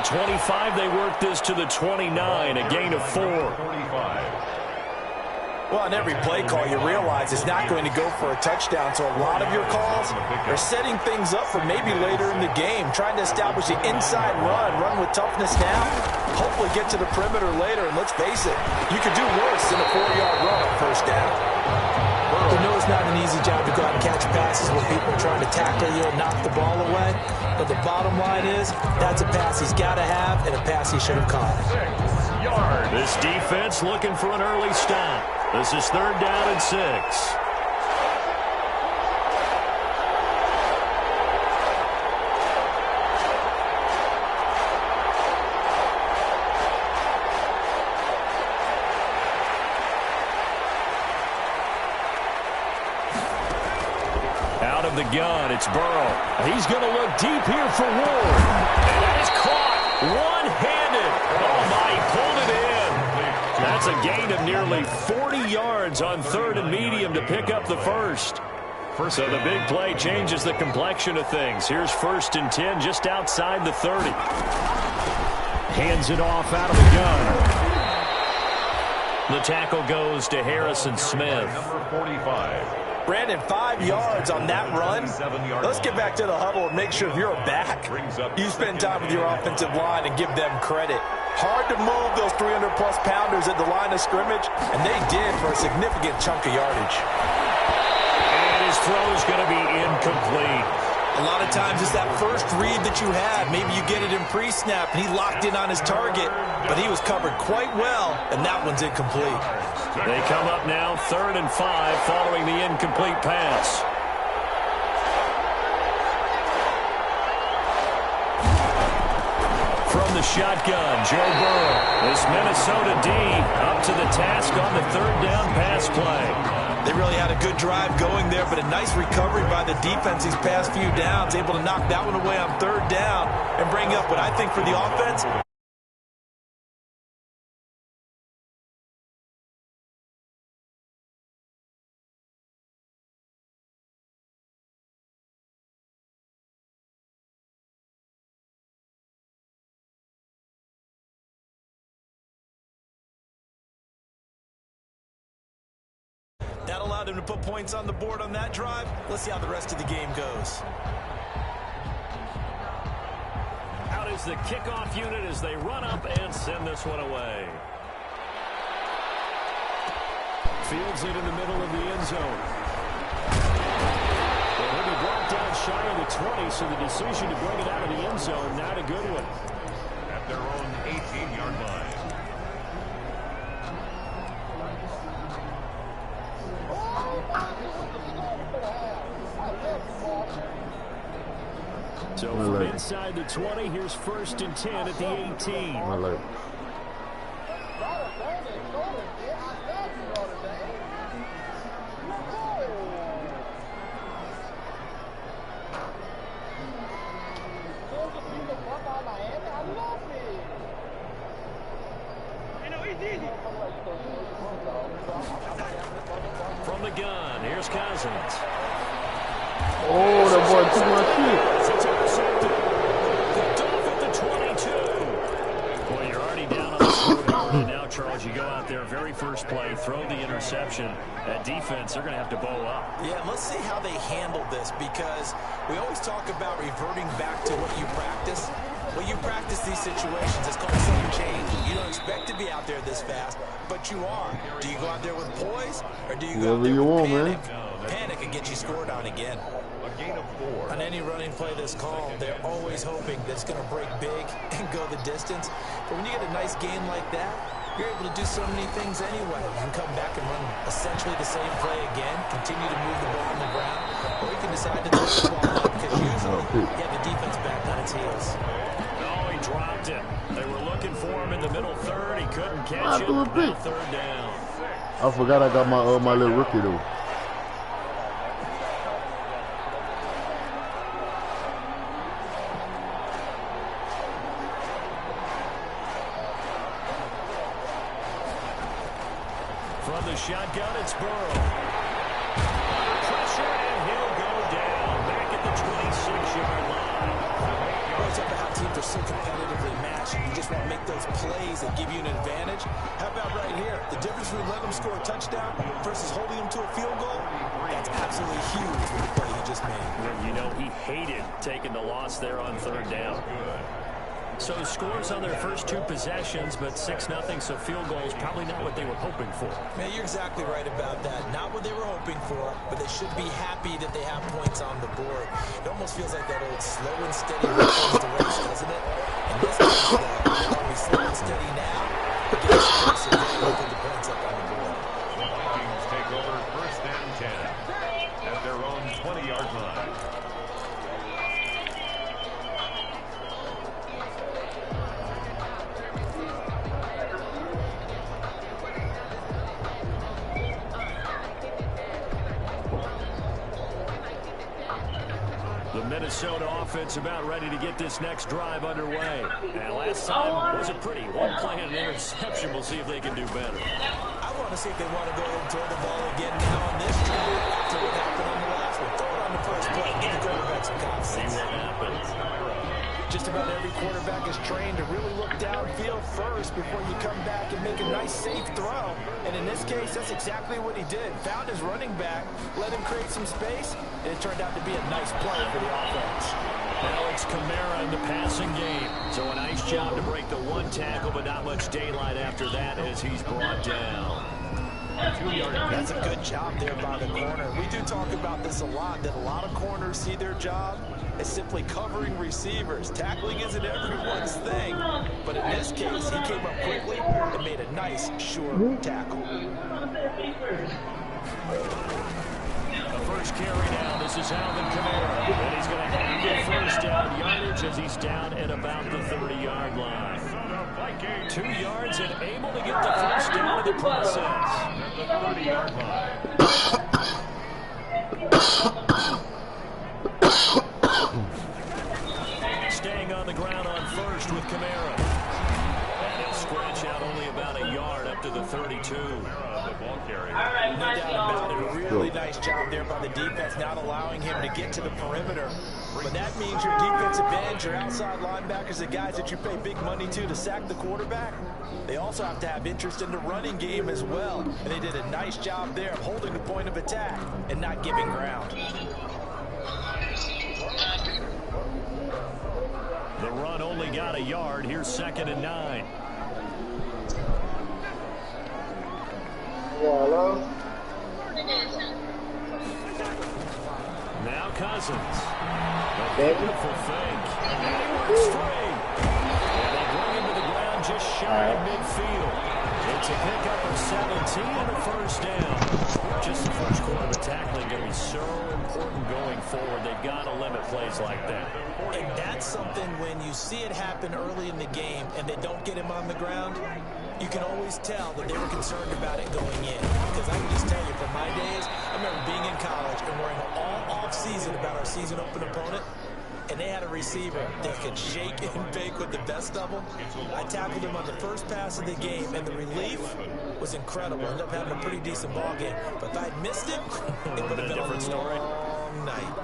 25, they work this to the 29, a gain of 4. Well, on every play call, you realize it's not going to go for a touchdown, so a lot of your calls are setting things up for maybe later in the game, trying to establish the inside run with toughness now, hopefully get to the perimeter later, and let's face it, you could do worse than a 4-yard run on first down. You know it's not an easy job to go out and catch passes when people are trying to tackle you and knock the ball away, but the bottom line is that's a pass he's got to have and a pass he should have caught. This defense looking for an early stop. This is 3rd down and 6. Out of the gun, it's Burrow. He's going to look deep here for Ward. And that is caught one-handed. Oh, my, he pulled it in. That's a gain of nearly 40 yards on 3rd and medium to pick up the first. So the big play changes the complexion of things. Here's 1st and 10 just outside the 30. Hands it off out of the gun. The tackle goes to Harrison Smith. Number 45. Brandon, 5 yards on that run. Let's get back to the huddle and make sure if you're a back, you spend time with your offensive line and give them credit. Hard to move those 300-plus pounders at the line of scrimmage, and they did for a significant chunk of yardage. And his throw is going to be incomplete. A lot of times it's that first read that you had. Maybe you get it in pre-snap, and he locked in on his target, but he was covered quite well, and that one's incomplete. They come up now 3rd and 5 following the incomplete pass. From the shotgun, Joe Burrow. This Minnesota D up to the task on the 3rd down pass play. They really had a good drive going there, but a nice recovery by the defense these past few downs, able to knock that one away on 3rd down and bring up what I think for the offense. That allowed him to put points on the board on that drive. Let's see how the rest of the game goes. Out is the kickoff unit as they run up and send this one away. Fields it in the middle of the end zone. Well, he'll be brought down shy of the 20, so the decision to bring it out of the end zone, not a good one. At their own 18-yard line. So from inside the 20, here's 1st and 10 at the 18. From the gun, here's Cousins. Oh, that boy took my shit. It's intercepted. Picked off at the 22. Boy, you're already down on the scoreboard right now, Charles. You go out there, very first play, throw the interception. That defense, they're going to have to bow up. Yeah, let's see how they handle this, because we always talk about reverting back to what you practice. When you practice these situations, it's called sudden change. You don't expect to be out there this fast, but you are. Do you go out there with poise, or do you go out there with panic? Panic and get you scored on again. A gain of 4. On any running play this call, they're always hoping that it's going to break big and go the distance. But when you get a nice gain like that, you're able to do so many things anyway. You can come back and run essentially the same play again, continue to move the ball on the ground, or you can decide to throw the ball up, because usually you have the defense back on its heels. Oh, he dropped it. They were looking for him in the middle 3rd. He couldn't catch it. Now 3rd down. I forgot I got my little rookie though. From the shotgun, it's Burrow. Pressure, and he'll go down. Back at the 26-yard line. Well, talk about how teams are so competitively matched, and you just want to make those plays that give you an advantage. How about right here? The difference between letting them score a touchdown versus holding them to a field goal, that's absolutely huge with the play he just made. You know, he hated taking the loss there on third down. So scores on their first two possessions, but 6-0, so field goals probably not what they were hoping for. Man, you're exactly right about that. Not what they were hoping for, but they should be happy that they have points on the board. It almost feels like that old slow and steady race to race, doesn't it? In this case, though, they want to be slow and steady now, but get explosive when they put the points up on the board. The Vikings take over first and 10 at their own 20-yard line. Minnesota offense about ready to get this next drive underway. And last time was a pretty one play and an interception. We'll see if they can do better. I want to see if they want to go ahead and throw the ball again now on this drive after what happened on the last one. Throw it on the first play. Give the quarterback some confidence. See what happens. Just about every quarterback is trained to really look downfield first before you come back and make a nice, safe throw. And in this case, that's exactly what he did. Found his running back, let him create some space, and it turned out to be a nice play for the offense. Alex Kamara in the passing game. So a nice job to break the one tackle, but not much daylight after that as he's brought down. 2-yard. That's a good job there by the corner. We do talk about this a lot, that a lot of corners see their job as simply covering receivers. Tackling isn't everyone's thing, but in this case, he came up quickly and made a nice, sure tackle. The first carry down. This is Alvin Kamara, and he's going to have the first down yardage as he's down at about the 30-yard line. 2 yards and able to get the first down in the process. At the 30-yard line. Staying on the ground on first with Kamara. And he'll scratch out only about a yard up to the 32. No doubt about it. A really nice job there by the defense, not allowing him to get to the perimeter. But that means your defensive ends, your outside linebackers, the guys that you pay big money to sack the quarterback, they also have to have interest in the running game as well. And they did a nice job there of holding the point of attack and not giving ground. The run only got a yard. Here's 2nd and 9. Hello? Now Cousins. A beautiful fake. And he went straight. And they bring him to the ground just shy of midfield. It's a pickup of 17 and a first down. Just the first quarter of tackling going to be so important going forward. They've got to limit plays like that. And that's something when you see it happen early in the game and they don't get him on the ground, you can always tell that they were concerned about it going in. Because I can just tell you, from my days, I remember being in college and worrying all off-season about our season open opponent, and they had a receiver that could shake and bake with the best of them. I tackled him on the first pass of the game, and the relief was incredible. Ended up having a pretty decent ball game. But if I'd missed it, it would have been a different story. long night.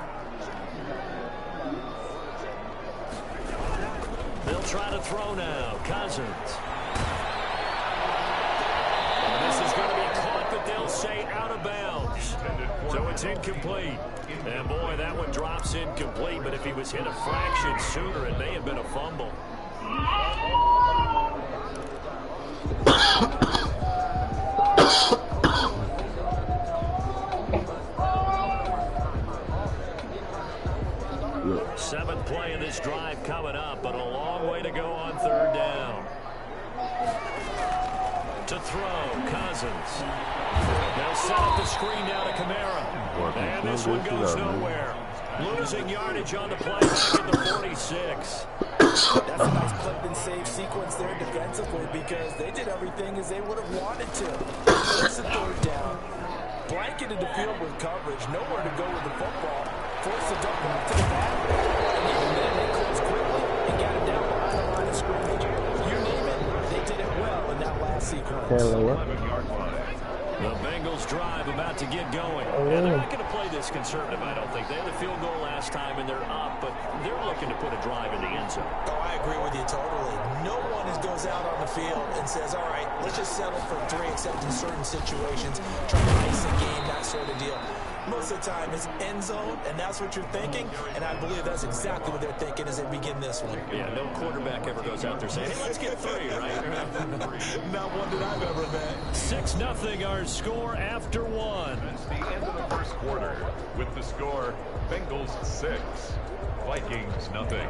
They'll try to throw now. Cousins. And this is going to be caught, but they'll say out of bounds. So it's incomplete. And boy, that one drops incomplete, but if he was hit a fraction sooner, it may have been a fumble. Seventh play of this drive coming up, but a long way to go on third down. To throw, Cousins. They'll set up the screen down to Kamara. And this one goes nowhere. Losing yardage on the play back at the 46. That's a nice clip and save sequence there defensively because they did everything as they would have wanted to. It's a third down. Blanketed the field with coverage. Nowhere to go with the football. Forced the dump off to the back. And even then, they closed quickly and got it down behind the line of scrimmage. You name it, they did it well in that last sequence. The Bengals drive about to get going. And they're not going to play this conservative, I don't think. They had a field goal last time, and they're up, but they're looking to put a drive in the end zone. Oh, I agree with you totally. No one goes out on the field and says, all right, let's just settle for 3, except in certain situations, try to ice the game, that sort of deal. Most of the time, it's end zone, and that's what you're thinking, and I believe that's exactly what they're thinking as they begin this one. Yeah, no quarterback ever goes out there saying, hey, let's get 3, right? Not one that I've ever met. 6-0 our score after 1. That's the end of the first quarter. With the score, Bengals 6, Vikings nothing.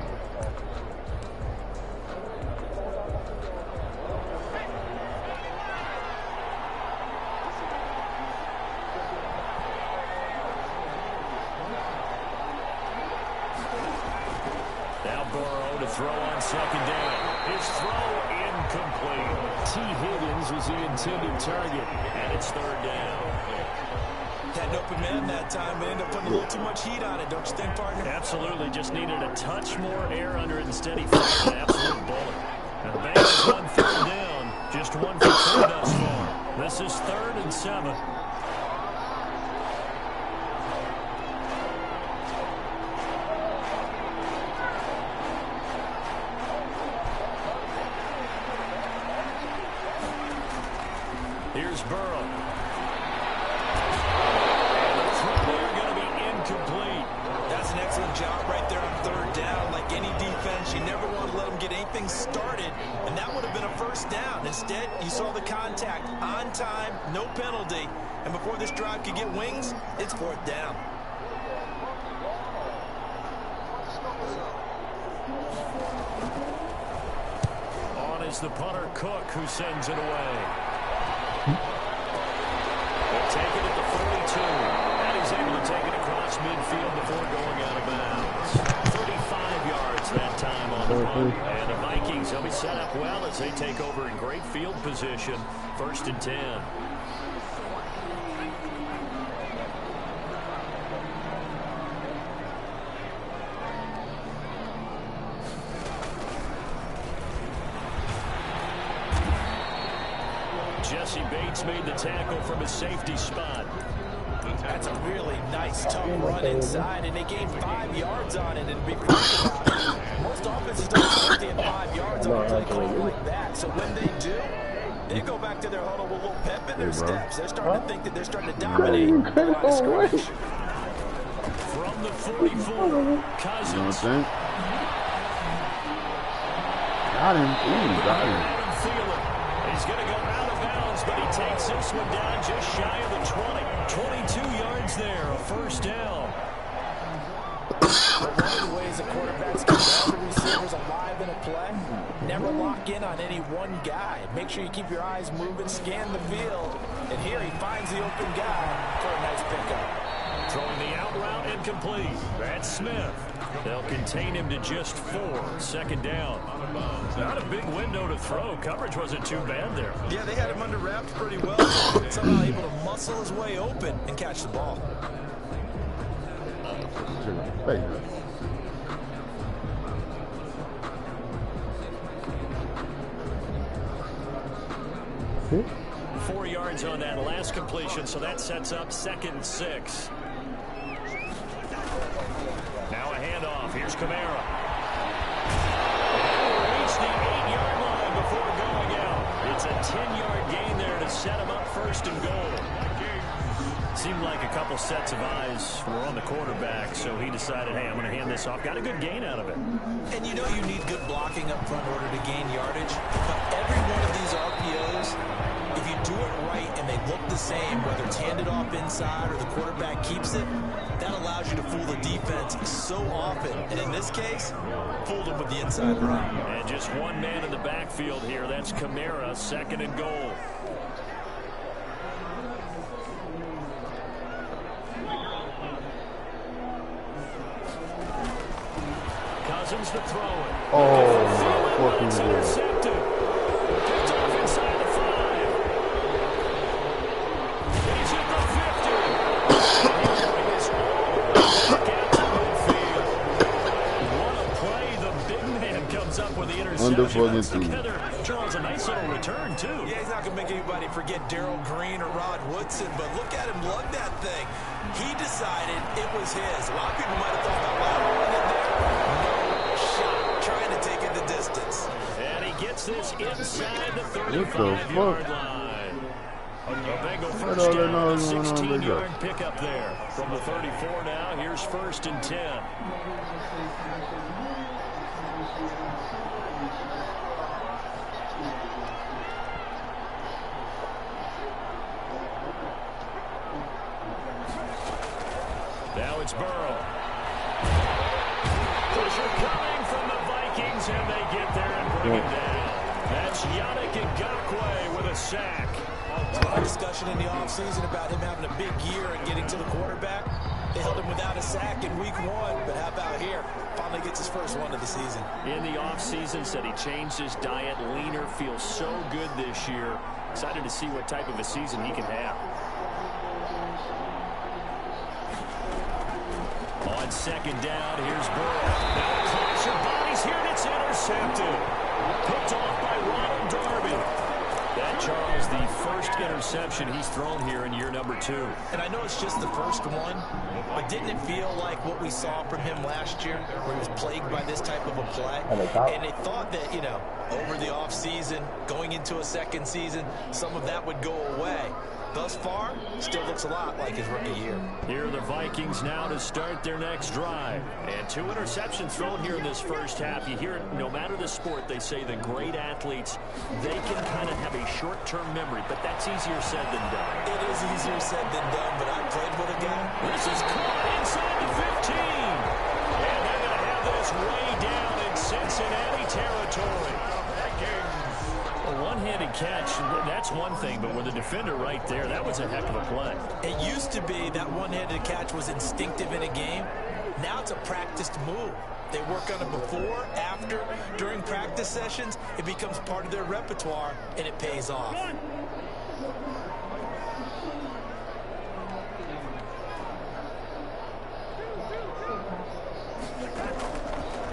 Throw on second down. His throw incomplete. T. Higgins was the intended target, and it's 3rd down. Had an open man that time, but ended up putting a little too much heat on it, don't you think, partner? Absolutely. Just needed a touch more air under it. Instead, he fired an absolute bullet. Now, the Bengals on 3rd down. Just 1 for 3 thus far. This is 3rd and 7. Here's Burrow. And the throw there going to be incomplete. That's an excellent job right there on 3rd down. Like any defense, you never want to let them get anything started, and that would have been a 1st down. Instead, you saw the contact on time, no penalty, and before this drive could get wings, it's 4th down. On is the punter, Cook, who sends it away. They'll take it at the 42. And he's able to take it across midfield before going out of bounds. 35 yards that time on the run. And the Vikings, they'll be set up well as they take over in great field position. 1st and 10. Jesse Bates made the tackle from his safety spot. That's a really nice, tough run inside, and they gained 5 yards on it. And be proud about it. Most offenses don't safety at 5 yards on a play call like that. So when they do, they go back to their huddle with a little pep in their steps. They're starting to think that they're starting to dominate the line of scrimmage. From the 44, Cousins. Got him. Ooh, got him. He's going to go out of bounds, but he takes this one down just shy of the 20. 22 yards there, a 1st down. One of the ways the quarterbacks keep all the receivers alive in a play, never lock in on any one guy. Make sure you keep your eyes moving, scan the field, and here he finds the open guy for a nice pickup. Throwing the out route incomplete. That's Smith. They'll contain him to just 4. 2nd down. Not a big window to throw. Coverage wasn't too bad there. Yeah, they had him under wraps pretty well. Somehow able to muscle his way open and catch the ball. Hey. 4 yards on that last completion, so that sets up 2nd and 6. Now a handoff. Here's Kamara. Reach the 8-yard line before going out. It's a 10-yard gain there to set him up 1st and goal. Seemed like a couple sets of eyes were on the quarterback, so he decided, hey, I'm going to hand this off. Got a good gain out of it. And you know you need good blocking up front in order to gain yardage. But every one of these RPOs, if you do it right and they look the same, whether it's handed off inside or the quarterback keeps it, that allows you to fool the defense so often. And in this case, fooled them with the inside run. And just one man in the backfield here. That's Kamara, 2nd and goal. Cousins to throw it. Oh, fucking good. Intercepted. Picked off inside the 5. He's at the 50. Back out to midfield. What a play. The big man comes up with the interception. on the fucking team. Charles, a nice little return, too. Yeah, he's not going to make anybody forget Darryl Green or Rod Woodson, but look at him lug that thing. He decided it was his. A lot of people might have thought about lateralling it there. No shot. Trying to take it the distance. And he gets this inside the 35-yard line. A Bengal first down, a 16-yard pickup there. From the 34 now, here's 1st and 10. Now it's Burrow. Pressure coming from the Vikings, and they get there and bring him down. That's Yannick Ngakoue with a sack. A lot of discussion in the offseason about him having a big year and getting to the quarterback. They held him without a sack in week 1, but how about here? Finally gets his first one of the season. In the offseason, said he changed his diet, leaner, feels so good this year. Excited to see what type of a season he can have. On 2nd down, here's Burrow. Now a clash of bodies here, and it's intercepted. Picked off by Ronald Darby. That, Charles, the first interception he's thrown here in year number 2. And I know it's just the first one, but didn't it feel like what we saw from him last year, where he was plagued by this type of a play? And they thought that, you know, over the offseason, going into a second season, some of that would go away. Thus far, still looks a lot like his rookie year. Here are the Vikings now to start their next drive. And 2 interceptions thrown here in this first half. You hear it, no matter the sport, they say the great athletes, they can kind of have a short-term memory, but that's easier said than done. It is easier said than done, but I played with a guy. This is caught inside the 15. And they're going to have this way down in Cincinnati territory. A one-handed catch, that's one thing, but with a defender right there, that was a heck of a play. It used to be that one-handed catch was instinctive in a game. Now it's a practiced move. They work on it before, after, during practice sessions. It becomes part of their repertoire, and it pays off.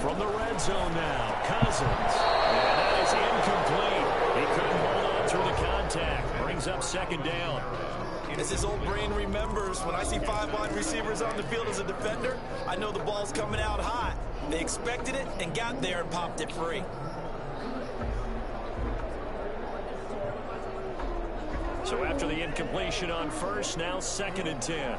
From the red zone now, Cousins. And that is incomplete. He couldn't hold on through the contact. Brings up 2nd down. As his old brain remembers, when I see 5 wide receivers on the field as a defender, I know the ball's coming out hot. They expected it and got there and popped it free. So after the incompletion on 1st, now 2nd and 10.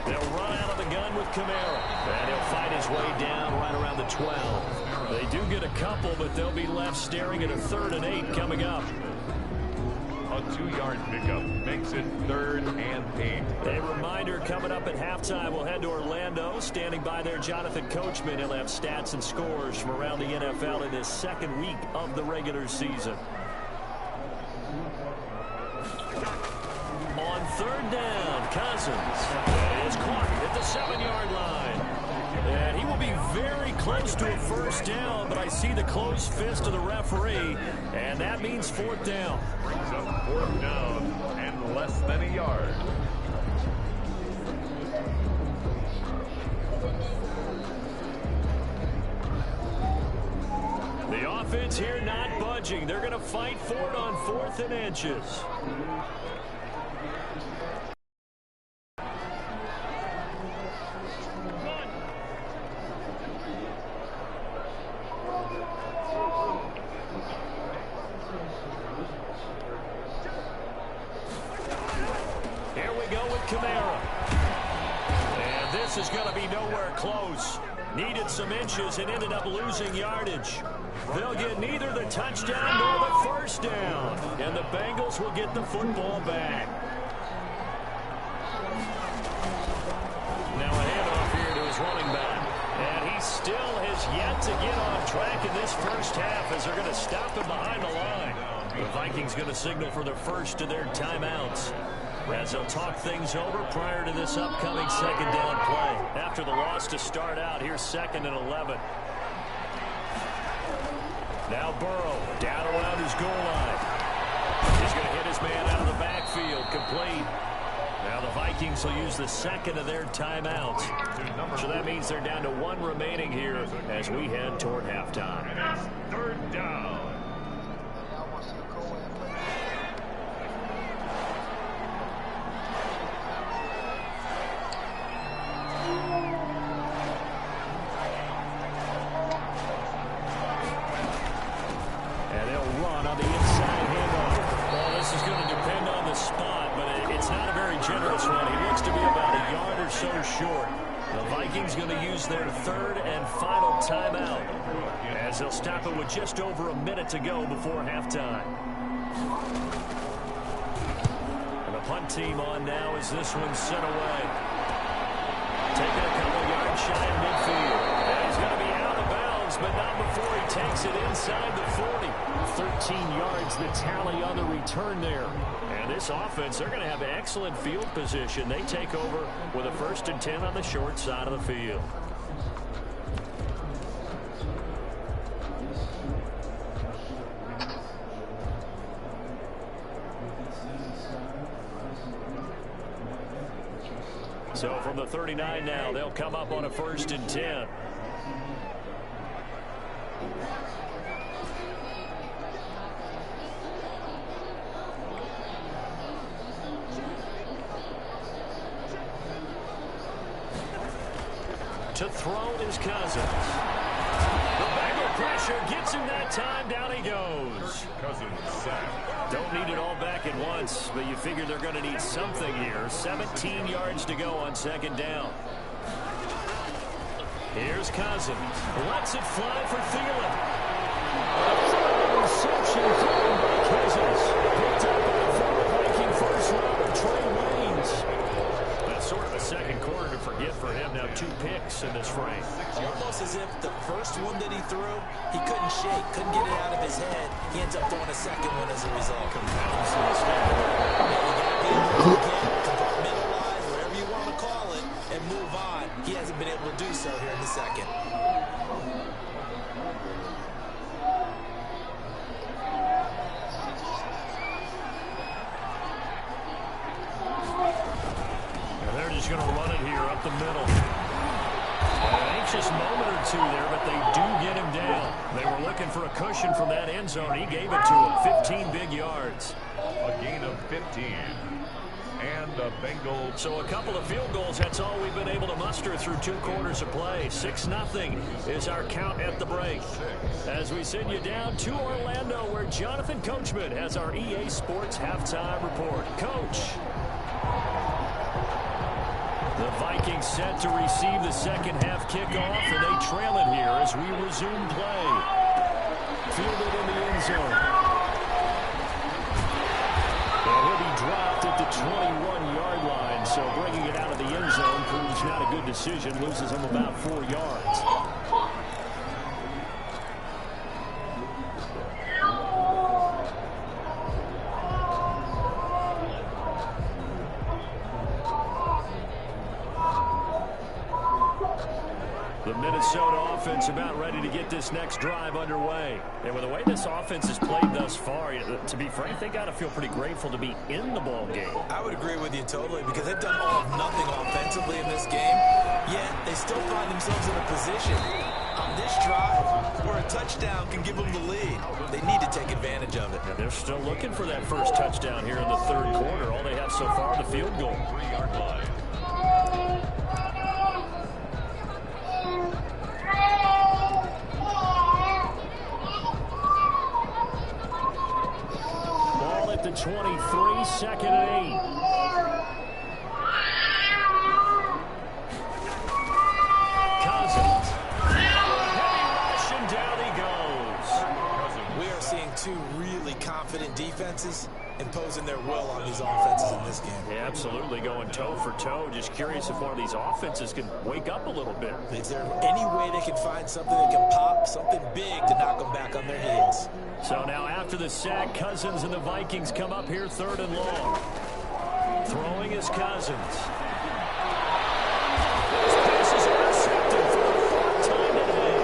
They'll run out of the gun with Kamara. And he'll fight his way down right around the 12. They do get a couple, but they'll be left staring at a 3rd and 8 coming up. A 2-yard pickup makes it 3rd and 8. A reminder coming up at halftime, we'll head to Orlando. Standing by there, Jonathan Coachman. He'll have stats and scores from around the NFL in this 2nd week of the regular season. On 3rd down, Cousins is caught at the 7-yard line. And he will be very close to a 1st down, but I see the closed fist of the referee, and that means 4th down. Brings up 4th down and less than a yard. The offense here not budging. They're going to fight for it on 4th and inches. Is going to be nowhere close. Needed some inches and ended up losing yardage. They'll get neither the touchdown nor the 1st down. And the Bengals will get the football back. Now a handoff here to his running back. And he still has yet to get on track in this first half as they're going to stop him behind the line. The Vikings going to signal for the first of their timeouts, as they'll talk things over prior to this upcoming 2nd down play. After the loss to start out, here's 2nd and 11. Now Burrow down around his goal line. He's going to hit his man out of the backfield, complete. Now the Vikings will use the second of their timeouts. So that means they're down to one remaining here as we head toward halftime. And it's third down. And they'll run on the inside handoff. Well, this is going to depend on the spot, but it's not a very generous one. He looks to be about a yard or so short. The Vikings going to use their third and final timeout as they'll stop it with just over a minute to go before halftime. And the punt team on now as this one's sent away. Taking a couple yards shy of midfield. And he's going to be out of bounds, but not before he takes it inside the 40. 13 yards the tally on the return there. And this offense, they're going to have excellent field position. They take over with a 1st and 10 on the short side of the field. So from the 39 now, they'll come up on a 1st and 10. To throw is Cousins. The Bengal pressure gets him that time. Down he goes. Cousins sacked. Don't need it all back at once, but you figure they're going to need something here. 17 yards to go on 2nd down. Here's Cousins. Lets it fly for Thielen. Reception thrown by Cousins. Picked up by former Viking first rounder Trey Waynes. That's sort of a second quarter to forget for him. Now 2 picks in this frame. Almost as if the first one that he threw, he couldn't shake, couldn't get it out of his head. He ends up throwing a second one as a result. Compounds the mistake. Compartmentalize, whatever you want to call it, and move on. He hasn't been able to do so here in the second. They're just going to run it here up the middle. An anxious moment or two there, but they do get him down. They were looking for a cushion from that end zone. He gave it to him. 15 big yards. A gain of 15. And the Bengals. So a couple of field goals, that's all we've been able to muster through 2 quarters of play. 6-0 is our count at the break. As we send you down to Orlando, where Jonathan Coachman has our EA Sports halftime report. Coach. The Vikings set to receive the second half kickoff, and they trail it here as we resume play. Fielded in the end zone. And he'll be dropped at the 21-yard line, so bringing it out of the end zone proves not a good decision. Loses him about 4 yards. The Minnesota offense about ready to get this next drive underway. And with the way this offense has played thus far, to be frank, they got to feel pretty grateful to be in the ball game. I would agree with you totally because they've done all of nothing offensively in this game, yet they still find themselves in a position on this drive where a touchdown can give them the lead. They need to take advantage of it. And they're still looking for that first touchdown here in the 3rd quarter. All they have so far, the field goal. 3-yard line. Ball at the 23, 2nd and 8. Cousins. Heavy rush, and down he goes. We are seeing 2 really confident defenses imposing their will on these offenses in this game. Yeah, absolutely, going toe for toe. Just curious if one of these offenses can wake up a little bit. Is there any way they can find something that can pop, something big to knock them back on their heels? So now after the sack, Cousins and the Vikings come up here 3rd and long. Throwing is Cousins. This pass is intercepted for the 4th time today.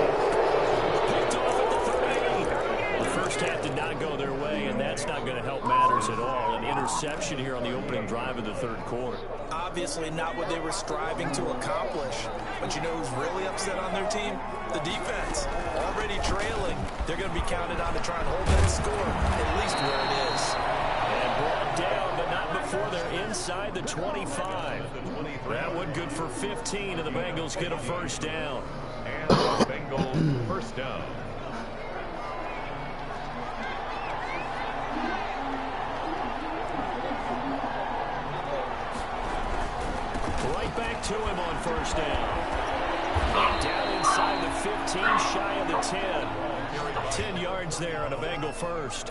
Picked off at the 38. The first half did not go their way, and that's not going to help matters at all. An interception here on the opening drive of the third quarter. Obviously not what they were striving to accomplish. But you know who's really upset on their team? The defense. Already trailing. They're going to be counted on to try and hold that score, at least where it is. And brought down, but not before they're inside the 25. That one good for 15, and the Bengals get a first down. And the Bengals first down. Right back to him on first down. Down inside the 15, shy of the 10. 10 yards there on a Bengal first.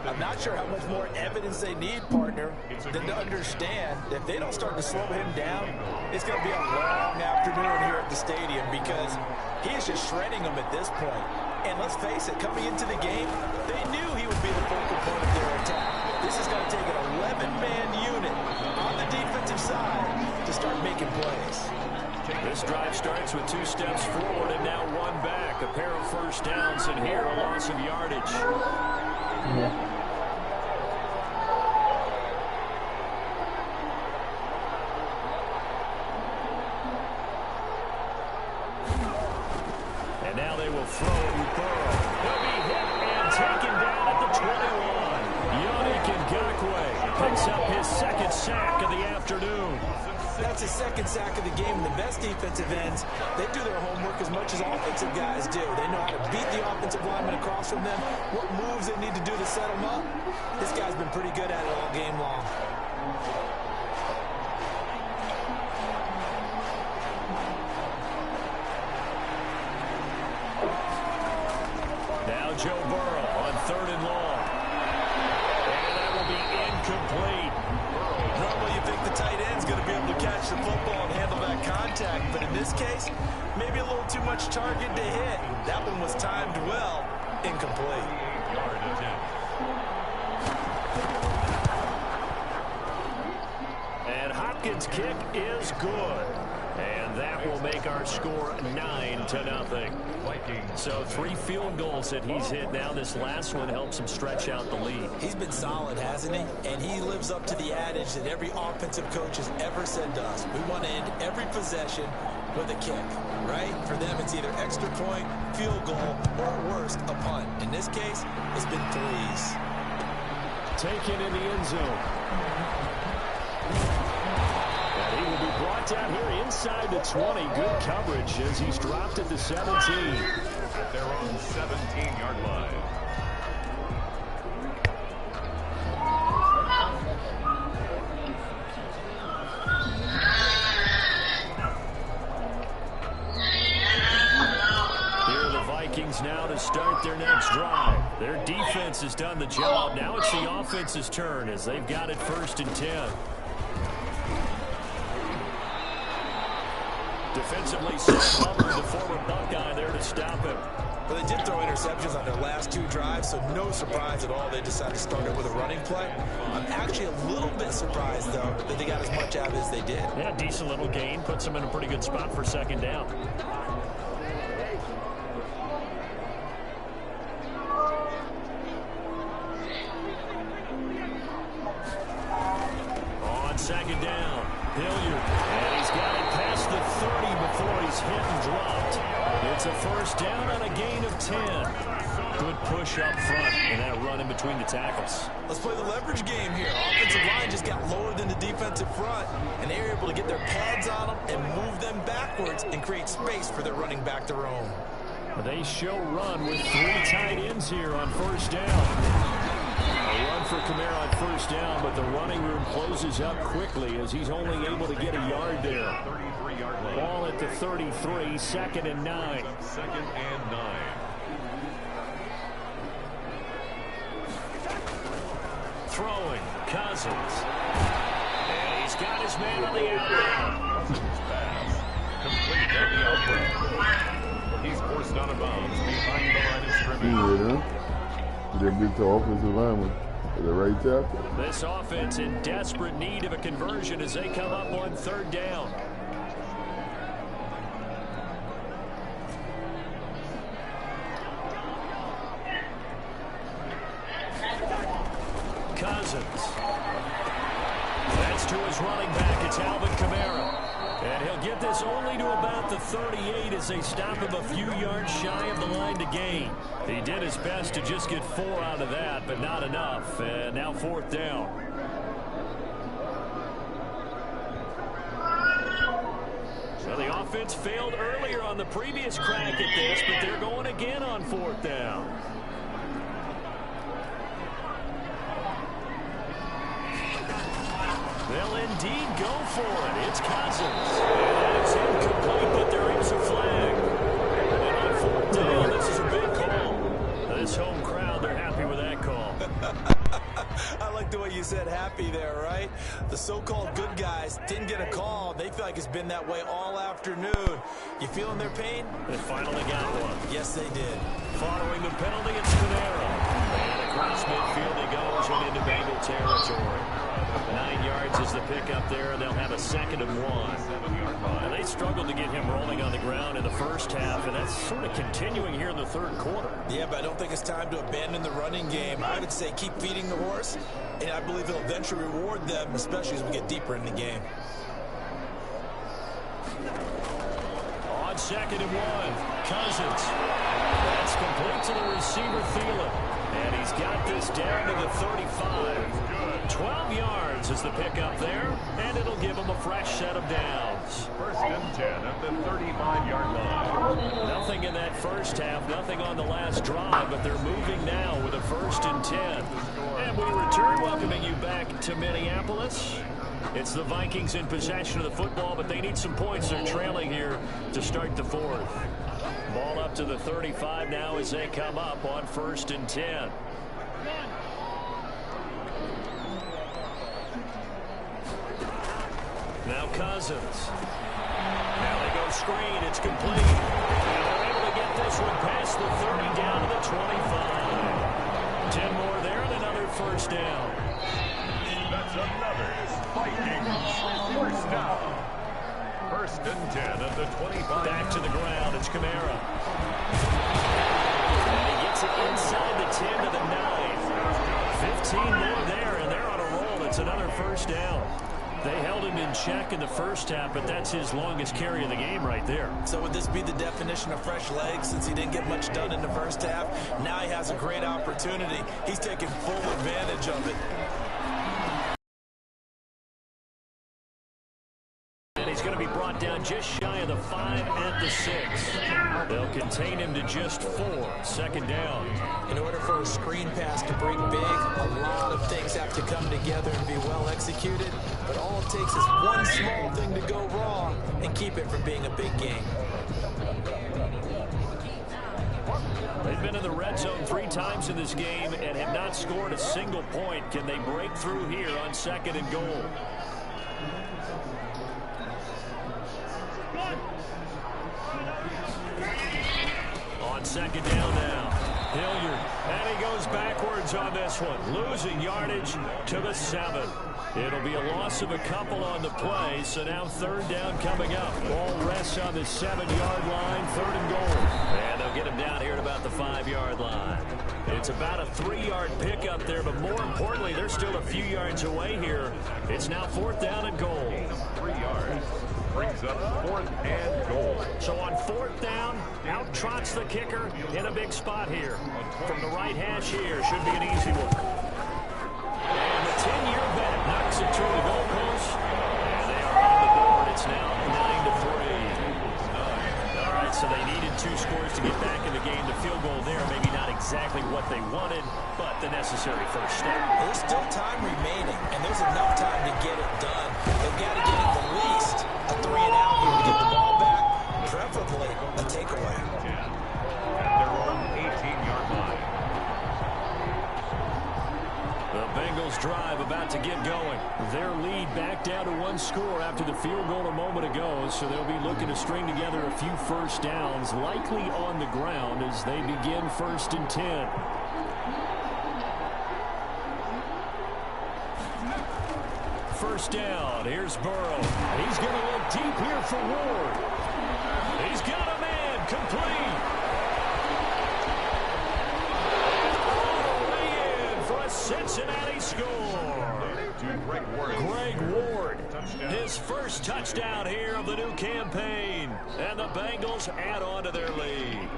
I'm not sure how much more evidence they need, partner, than to understand that if they don't start to slow him down, it's going to be a long afternoon here at the stadium because he is just shredding them at this point. And let's face it, coming into the game, they knew he would be the focal point of their attack. This is going to take an 11-man unit on the defensive side to start making plays. This drive starts with 2 steps forward and now 1 back. A pair of first downs, and here a loss of yardage. And now they will throw it with Burrow. He'll be hit and taken down at the 21. Yannick Ngakoue picks up his second sack of the afternoon. That's his second sack of the game. And the best defensive ends, they do their homework as much as offensive guys do. They know how to beat the offensive lineman across from them, what moves they need to do to set them up. This guy's been pretty good at it all game long. Now Joe Burrow on 3rd and long. And that will be incomplete. Normally you think the tight end's going to be able to catch the football and handle that contact, but in this case, maybe a little too much target to hit. That one was timed well. Incomplete. Yard attempt. And Hopkins' kick is good. And that will make our score 9-0. Vikings. So 3 field goals that he's hit now. This last one helps him stretch out the lead. He's been solid, hasn't he? And he lives up to the adage that every offensive coach has ever said to us. We want to end every possession with a kick, right? For them, it's either extra point, field goal, or at worst, a punt. In this case, it's been 3s. Taken in the end zone. And he will be brought down here inside the 20. Good coverage as he's dropped at the 17. At their own 17-yard line. Now to start their next drive. Their defense has done the job. Now it's the offense's turn as they've got it 1st and 10. Defensively, Sam Hubbard, the former Buckeye, there to stop him. Well, they did throw interceptions on their last 2 drives, so no surprise at all they decided to start it with a running play. I'm actually a little bit surprised, though, that they got as much out as they did. Yeah, decent little gain. Puts them in a pretty good spot for 2nd down. On 2nd down, Hilliard. And he's got it past the 30 before he's hit and dropped. It's a first down on a gain of 10. Good push up front and then a run in between the tackles. Let's play the leverage game here. Offensive line just got lower than the defensive front, and they were able to get their pads on them and move them backwards and create space for their running back to roam. They show run with 3 tight ends here on first down. A run for Kamara on first down, but the running room closes up quickly as he's only able to get a yard there. 33-yard line. Ball at the 33, 2nd and 9. 2nd and 9. Throwing, Cousins. And he's got his man on the outlet. Cousins pass. Complete on the outlet. He's forced out of bounds behind the line of scrimmage. They beat the offensive lineman at the right tackle. This offense in desperate need of a conversion as they come up on 3rd down. Cousins. to his running back. It's Alvin Kamara. And he'll get this only to about the 38 as they stop him a few yards shy of the line to gain. He did his best to just get 4 out of that, but not enough. And now 4th down. So the offense failed earlier on the previous crack at this, but they're going again on 4th down. They'll indeed go for it. It's Cousins. And it's incomplete, but there is a flag. And on 4th down, this is a big call. This home crowd, they're happy with that call. I like the way you said happy there, right? The so-called good guys didn't get a call. They feel like it's been that way all afternoon. You feeling their pain? They finally got one. Yes, they did. Following the penalty, it's Panera. And across midfield he goes and into Bengal territory. 9 yards is the pickup there, and they'll have a 2nd and 1. And they struggled to get him rolling on the ground in the first half, and that's sort of continuing here in the 3rd quarter. Yeah, but I don't think it's time to abandon the running game. I would say keep feeding the horse, and I believe it'll eventually reward them, especially as we get deeper in the game. On 2nd and 1, Cousins. That's complete to the receiver, Thielen. And he's got this down to the 35. 12 yards is the pickup there, and it'll give him a fresh set of downs. 1st and 10 at the 35-yard line. Nothing in that first half, nothing on the last drive, but they're moving now with a 1st and 10. And we return, welcoming you back to Minneapolis. It's the Vikings in possession of the football, but they need some points. They're trailing here to start the 4th. Ball up to the 35 now as they come up on 1st and 10. Now Cousins. Now they go screen. It's complete. And they're able to get this one past the 30 down to the 25. 10 more there and another 1st down. That's another Vikings 1st down. 1st and 10 at the 25. Back to the ground. It's Kamara. And he gets it inside the 10 to the 9. 15 more there, and they're on a roll. It's another 1st down. They held him in check in the first half, but that's his longest carry of the game right there. So would this be the definition of fresh legs since he didn't get much done in the first half? Now he has a great opportunity. He's taking full advantage of it. And he's going to be brought down just shy of the 5 at the 6. They'll contain him to just 4. 2nd down. In order for a screen pass to break big, a lot of things have to come together and be well executed. But all it takes is one small thing to go wrong and keep it from being a big game. They've been in the red zone 3 times in this game and have not scored a single point. Can they break through here on 2nd and goal? On 2nd down now. Hilliard, and he goes backwards on this one, losing yardage to the 7. It'll be a loss of a couple on the play, so now 3rd down coming up. Ball rests on the 7-yard line, 3rd and goal. And they'll get him down here at about the 5-yard line. It's about a 3-yard pickup there, but more importantly, they're still a few yards away here. It's now 4th down and goal. 3 yards. Brings up 4th and goal. So on 4th down, out trots the kicker in a big spot here. From the right hash here, should be an easy one. And the 10-year vet knocks it through the goalpost. And they are on the board. It's now 9-3. All right, so they needed 2 scores to get back in the game. The field goal there, maybe not exactly what they wanted, but the necessary first step. There's still time remaining, and there's enough time to get it done. They've got to get at the least a 3 and out here to get the ball back, preferably a takeaway. At their own 18-yard line. The Bengals drive about to get going. Their lead back down to 1 score after the field goal a moment ago, so they'll be looking to string together a few first downs, likely on the ground as they begin 1st and 10. First down. Here's Burrow. He's going to look deep here for Ward. He's got a man complete. All the way in for a Cincinnati score. to Greg Ward. Greg Ward, Touchdown. his first touchdown here of the new campaign. And the Bengals add on to their lead.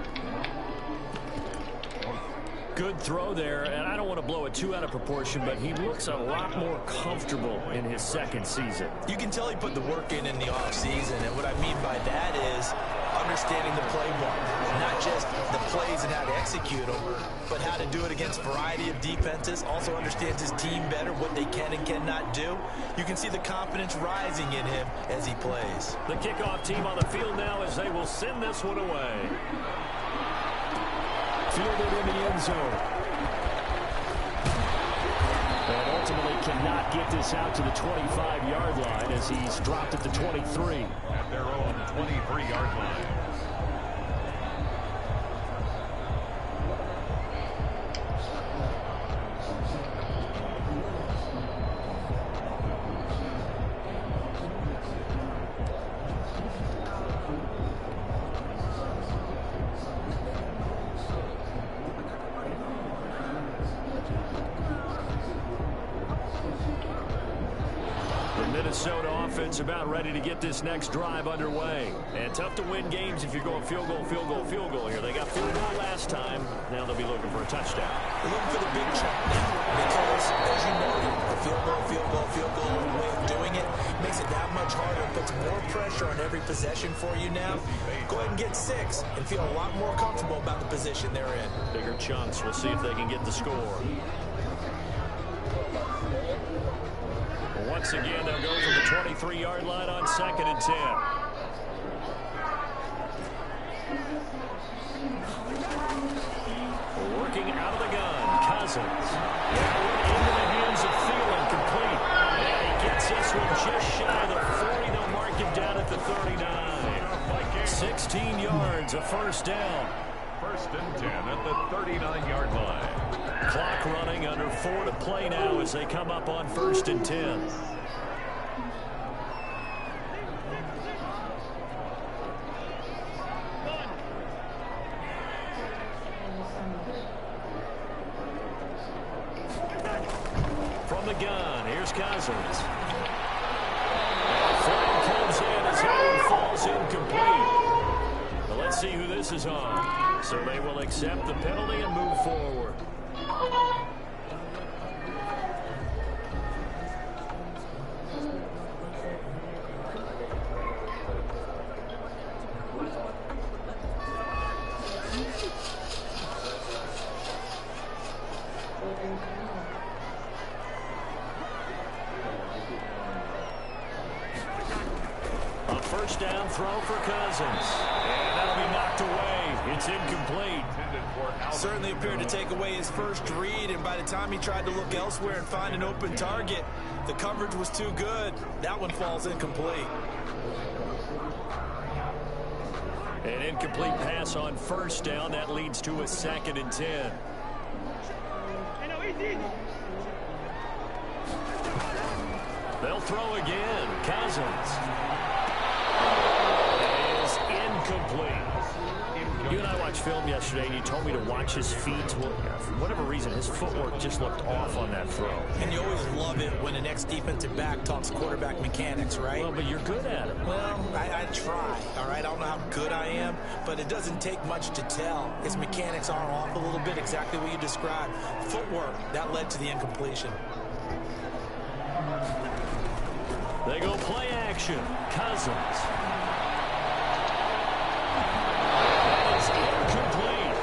Good throw there, and I don't want to blow it too out of proportion, but he looks a lot more comfortable in his second season. You can tell he put the work in the offseason, and what I mean by that is understanding the playbook. Not just the plays and how to execute them, but how to do it against a variety of defenses. Also understands his team better, what they can and cannot do. You can see the confidence rising in him as he plays. The kickoff team on the field now as they will send this one away. Fielded in the end zone. And ultimately cannot get this out to the 25-yard line as he's dropped at the 23. At their own 23-yard line. Minnesota offense about ready to get this next drive underway. And tough to win games if you're going field goal, field goal, field goal here. They got field goal last time. Now they'll be looking for a touchdown. They're looking for the big chunk now because, as you noted, the field goal, field goal, field goal way of doing it makes it that much harder. It puts more pressure on every possession for you now. Go ahead and get 6 and feel a lot more comfortable about the position they're in. Bigger chunks. We'll see if they can get the score. Once again, they'll go from the 23-yard line on 2nd and 10. Working out of the gun, Cousins. Into the hands of Thielen, complete. And he gets this one just shy of the 40. They'll mark him down at the 39. 16 yards, a first down. First and 10 at the 39-yard line. Clock running, under 4 to play now as they come up on 1st and 10. From the gun, here's Cousins. Flag comes in as Howard falls incomplete. Well, let's see who this is on. So they will accept the penalty and move forward. A first down throw for Cousins. And that'll be knocked away. It's incomplete. Certainly appeared to take away his first read, and by the time he tried to look elsewhere and find an open target, the coverage was too good. That one falls incomplete. An incomplete pass on first down. That leads to a 2nd and 10. They'll throw again. Cousins. It is incomplete. You and I watched film yesterday, and you told me to watch his feet. Well, for whatever reason, his footwork just looked off on that throw. And you always love it when an ex-defensive back talks quarterback mechanics, right? Well, but you're good at it. Well, I try, all right? I don't know how good I am, but it doesn't take much to tell. His mechanics are off a little bit, exactly what you described. Footwork, that led to the incompletion. They go play action. Cousins. Incomplete.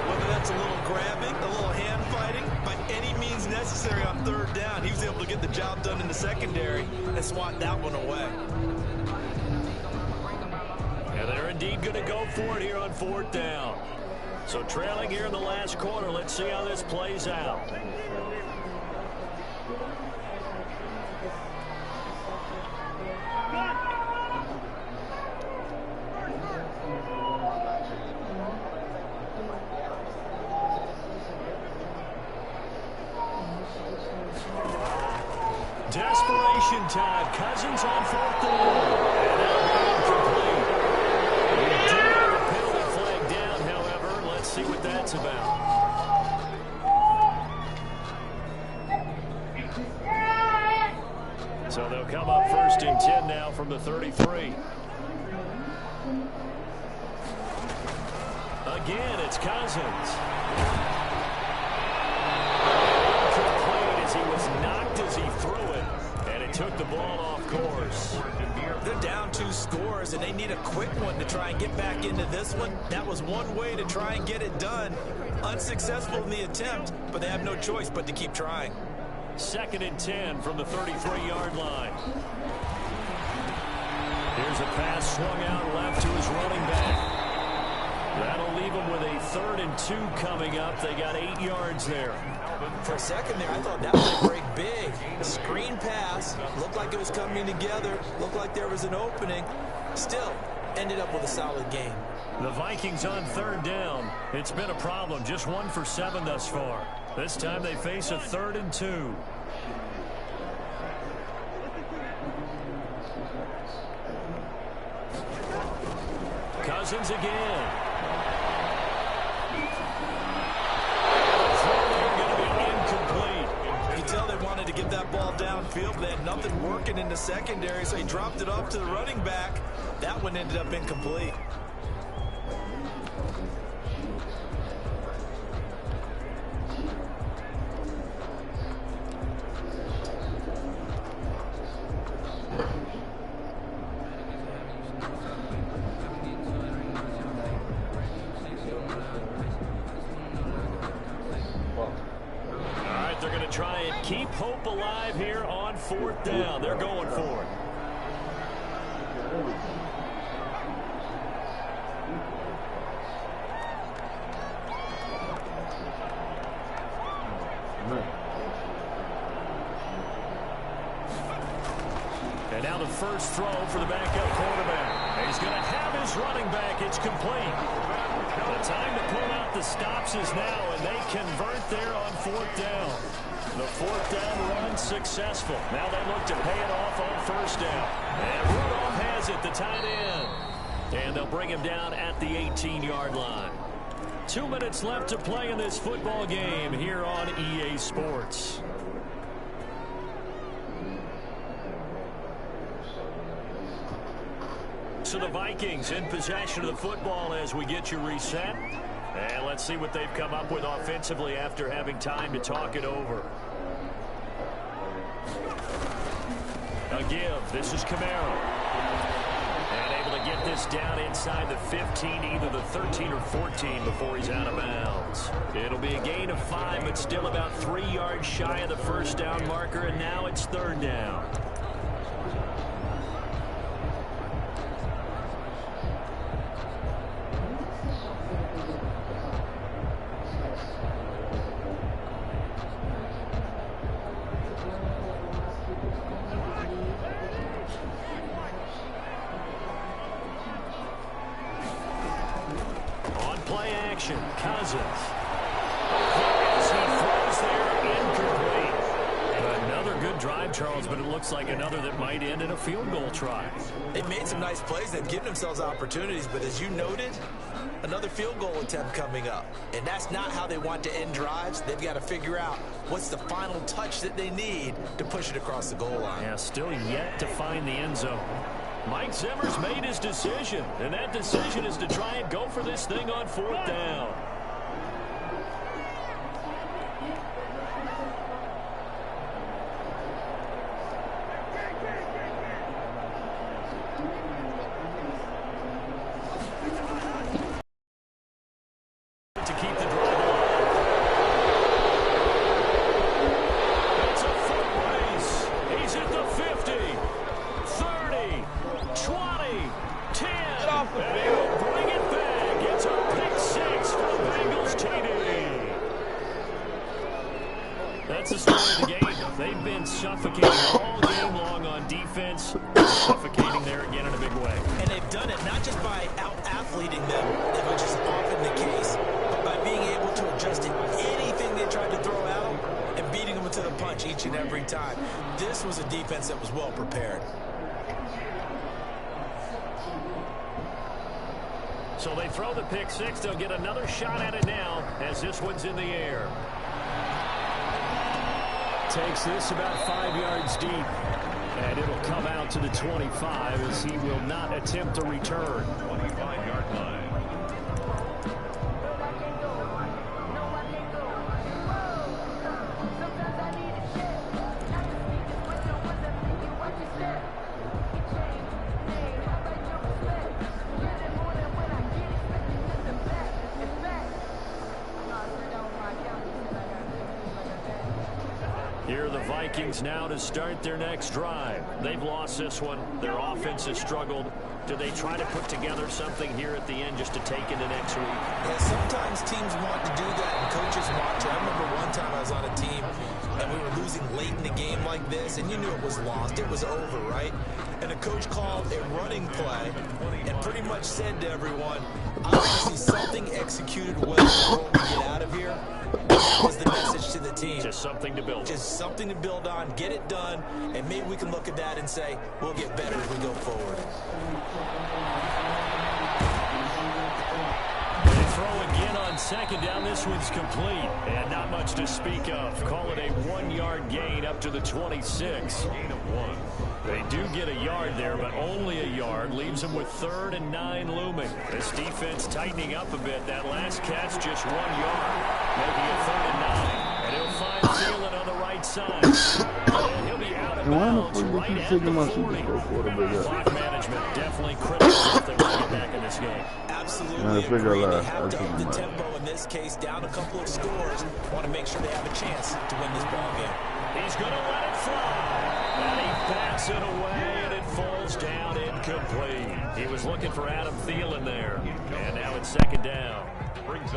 Whether that's a little grabbing, a little hand fighting, by any means necessary on 3rd down, he was able to get the job done in the secondary and swat that one away. And they're indeed going to go for it here on 4th down. So trailing here in the last quarter, let's see how this plays out. Desperation time. Cousins on 4th and 1. And now incomplete. We do have a penalty flag down, however. Let's see what that's about. So they'll come up 1st and 10 now from the 33. Again, it's Cousins. Complete as he was knocked as he threw it, and it took the ball off course. They're down 2 scores, and they need a quick one to try and get back into this one. That was one way to try and get it done. Unsuccessful in the attempt, but they have no choice but to keep trying. 2nd and 10 from the 33-yard line. Here's a pass swung out left to his running back. That'll leave them with a 3rd and 2 coming up. They got 8 yards there. For a second there, I thought that was a break big. Screen pass. Looked like it was coming together. Looked like there was an opening. Still, ended up with a solid game. The Vikings on 3rd down. It's been a problem. Just 1 for 7 thus far. This time they face a 3rd and 2. Cousins again. To get that ball downfield, but they had nothing working in the secondary, so he dropped it off to the running back. That one ended up incomplete. Try and keep hope alive here on 4th down. They're going for it. And now the first throw for the backup quarterback. He's going to have his running back. It's complete. The time to pull out the stops is now, and they convert there on 4th down. The 4th down run successful. Now they look to pay it off on 1st down. And Rudolph has it, the tight end. And they'll bring him down at the 18-yard line. 2 minutes left to play in this football game here on EA Sports. So the Vikings in possession of the football as we get you reset. And let's see what they've come up with offensively after having time to talk it over. A give. This is Camaro. And able to get this down inside the 15, either the 13 or 14 before he's out of bounds. It'll be a gain of 5, but still about 3 yards shy of the 1st down marker, and now it's 3rd down. Cousins. As he throws there, incomplete. Another good drive, Charles, but it looks like another that might end in a field goal try. They've made some nice plays. They've given themselves opportunities, but as you noted, another field goal attempt coming up. And that's not how they want to end drives. They've got to figure out what's the final touch that they need to push it across the goal line. Yeah, still yet to find the end zone. Mike Zimmer's made his decision, and that decision is to try and go for this thing on 4th down. To keep the drive alive. It's a foot race. He's at the 50. 30, 20, 10, and bring it back. It's a pick 6 for the Bengals TD. That's the story of the game. They've been suffocating all game long on defense, suffocating there again in a big way. And they've done it not just by out-athleting them, which is often the case, but by being able to adjust to anything they tried to throw at them and beating them to the punch each and every time. This was a defense that was well prepared. So they throw the pick 6. They'll get another shot at it now as this one's in the air. Takes this about 5 yards deep. And it'll come out to the 25 as he will not attempt a return. 25-yard line. Here are the Vikings now to start their next drive. They've lost this one. Their offense has struggled. Do they try to put together something here at the end just to take into next week? Yeah, sometimes teams want to do that, and coaches want to. I remember one time I was on a team, and we were losing late in the game like this, and you knew it was lost. It was over, right? And the coach called a running play and pretty much said to everyone, I want to see something executed well before we get out of here. That was the message to the team. Just something to build. Just something to build on, get it done, and maybe we can look at that and say, we'll get better as we go forward. They throw again on second down. This one's complete. And not much to speak of. Call it a 1-yard gain up to the 26. Gain of 1. They do get a yard there, but only a yard. Leaves them with 3rd and 9 looming. This defense tightening up a bit. That last catch just 1 yard. Making it 3rd and 9. And he'll find Thielen on the right side. And he'll be out of bounds right at the 40. Clock management definitely critical if they want to get back in this game. Absolutely agree. They have to up the tempo in this case, down a couple of scores. Want to make sure they have a chance to win this ball game. He's going to let it fly. And he bats it away, and it falls down incomplete. He was looking for Adam Thielen there. And now it's 2nd down.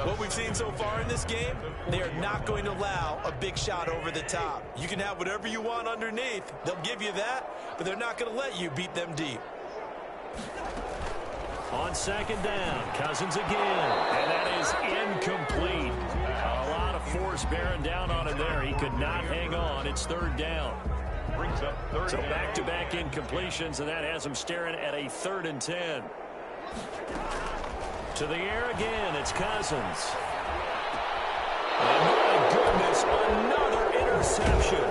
What we've seen so far in this game, they are not going to allow a big shot over the top. You can have whatever you want underneath. They'll give you that, but they're not going to let you beat them deep. On 2nd down, Cousins again, and that is incomplete. A lot of force bearing down on him there. He could not hang on. It's 3rd down. Brings up 3rd So down. back-to-back incompletions, and that has him staring at a 3rd and 10. To the air again, it's Cousins. And my goodness, another interception.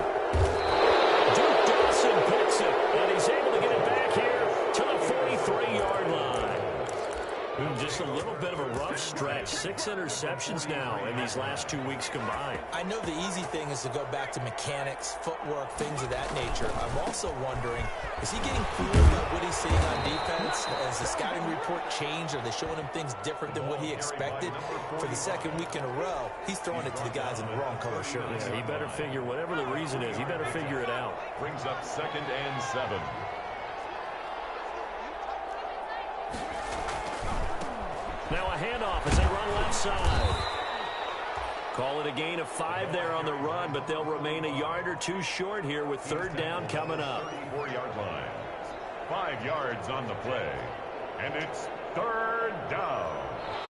Duke Dawson picks it, and he's able to get it back here to the 43-yard line. Just a little bit of a rough stretch. 6 interceptions now in these last 2 weeks combined. I know the easy thing is to go back to mechanics, footwork, things of that nature. I'm also wondering, is he getting fooled by what he's seeing on defense? Has the scouting report changed? Are they showing him things different than what he expected? For the 2nd week in a row, he's throwing it to the guys in the wrong color shirts. Yeah, he better figure, whatever the reason is, he better figure it out. Brings up 2nd and 7. Now a handoff as they run left side. Call it a gain of 5 there on the run, but they'll remain a yard or 2 short here with 3rd down coming up. 34-yard line. 5 yards on the play. And it's 3rd down.